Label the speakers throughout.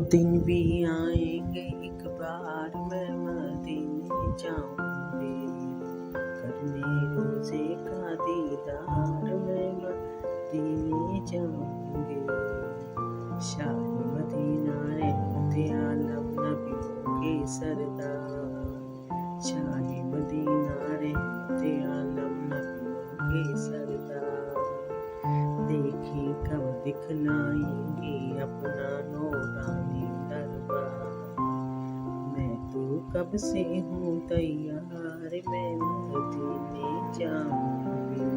Speaker 1: दिन भी आएंगे एक बार मैं मदीने जाऊंगी, करने रोजे का दीदार मैं मदीने जाऊंगी। शाही मदीना रहमत आलम नबियों के सरदार, शाही मदीना रहमत आलम नबियों के सरदार। देखी कब दिखलाएंगे अपना नूरानी दरबार, मैं तो कब से हूँ तैयार मैं मदीने जाऊंगी।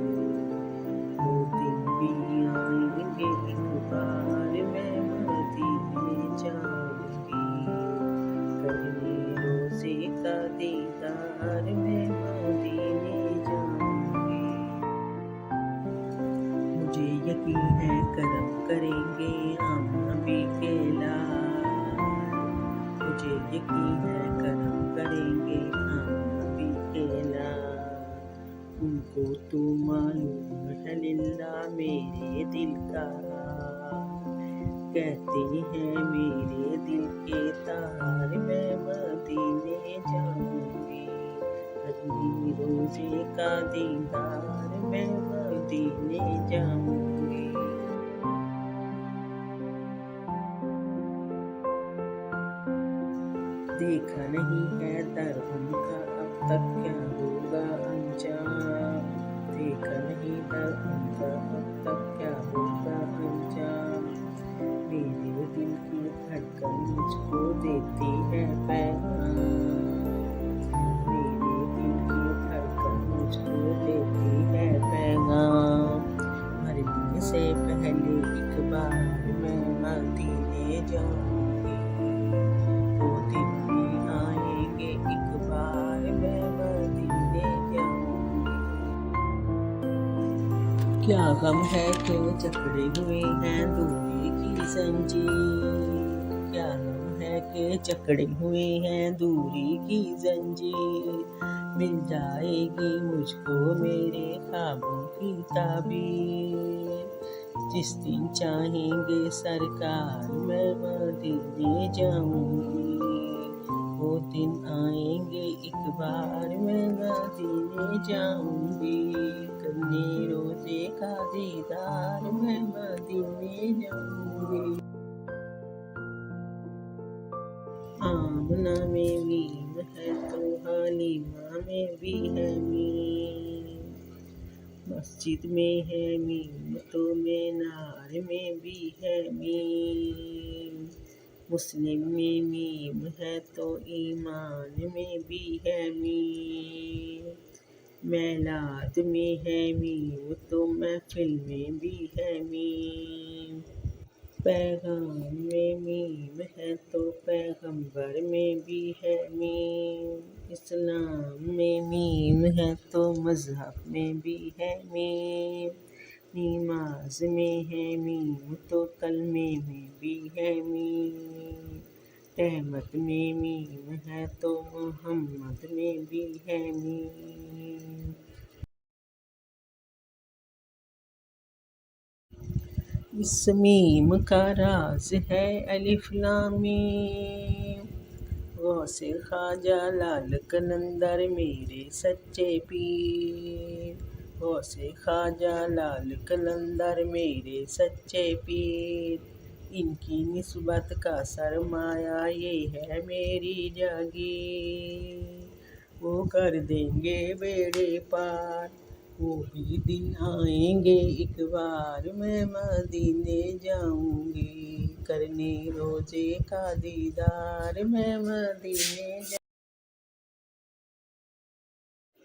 Speaker 1: वो दिन भी आएंगे एक बार मैं मदीने जाऊंगी, करने रोजे का दीदार मैं मदीने जाऊंगी। मुझे यकीन है करम करेंगे हम नबी के लाल, मुझे यकीन है करम करेंगे हम नबी के लाल। उनको तो मालूम है लिल्ला मेरे दिल का हाल, कहते हैं मेरे दिल के तार मैं मदीने जाऊंगी, करने रोजे का दीदार मैं मदीने जाऊंगी। देखा नहीं है दर उनका अब तक क्या होगा अंजाम, देखा नहीं दर उनका अब तक क्या होगा अंजाम। मेरे दिल की धड़कन मुझको देती है पैगाम, मेरे दिल की धड़कन मुझको देती है पैगाम। मरने से पहले एक बार मैं मदीने जाऊंगी, वो दिन भी आएंगे एक बार मैं मदीने जाऊंगी। क्या गम है कि जकड़े हुए हैं दूरी की जंजीर, क्या गम है कि जकड़े हुए हैं दूरी की जंजीर। मिल जाएगी मुझको मेरे ख्वाबों की ताबीर, जिस दिन चाहेंगे सरकार मैं मदीने जाऊंगी। वो दिन आएंगे एक बार मैं मदीने जाऊंगी, करने रोजे का दीदार मैं मदीने जाऊंगी। आमना में मीम है तो हालिमा में भी है मीम, मस्जिद में है मीम तो मीनार में भी है मीम। मुस्लिम में मीम है तो ईमान में भी है मीम, मेलाद में है मीम तो महफिल में भी है मीम। पैगाम में मीम है तो पैगंबर में भी है मीम, इस्लाम में मीम है तो मज़हब में भी है मीम। नमाज में है मीम तो कलमे में भी है मीम, रहमत में मीम है तो मोहम्मद में भी है मीम। इस मीम का राज है अलिफ लाम मीम, गौसे ख्वाजा लाल कलंदर मेरे सच्चे पीर, गौसे ख्वाजा लाल कलंदर मेरे सच्चे पीर। इनकी निस्बत का सरमाया ये है मेरी जागीर, वो कर देंगे बेड़े पार, वो भी दिन आएंगे एक बार मैं मदीने जाऊंगी, करने रोजे का दीदार मैं मदीने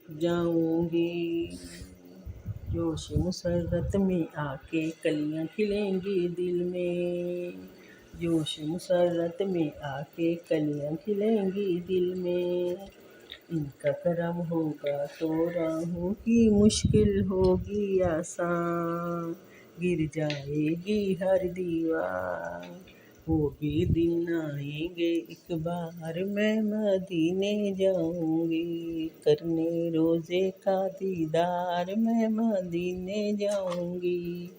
Speaker 1: जाऊंगी। जोश मुसर्रत में आके कलियां खिलेंगी दिल में, जोश मुसर्रत में आके कलियां खिलेंगी दिल में। इनका करम होगा तो राहों की मुश्किल होगी आसान, गिर जाएगी हर दीवार, वो भी दिन आएंगे एक बार मैं मदीने जाऊंगी, करने रोजे का दीदार मैं मदीने जाऊंगी।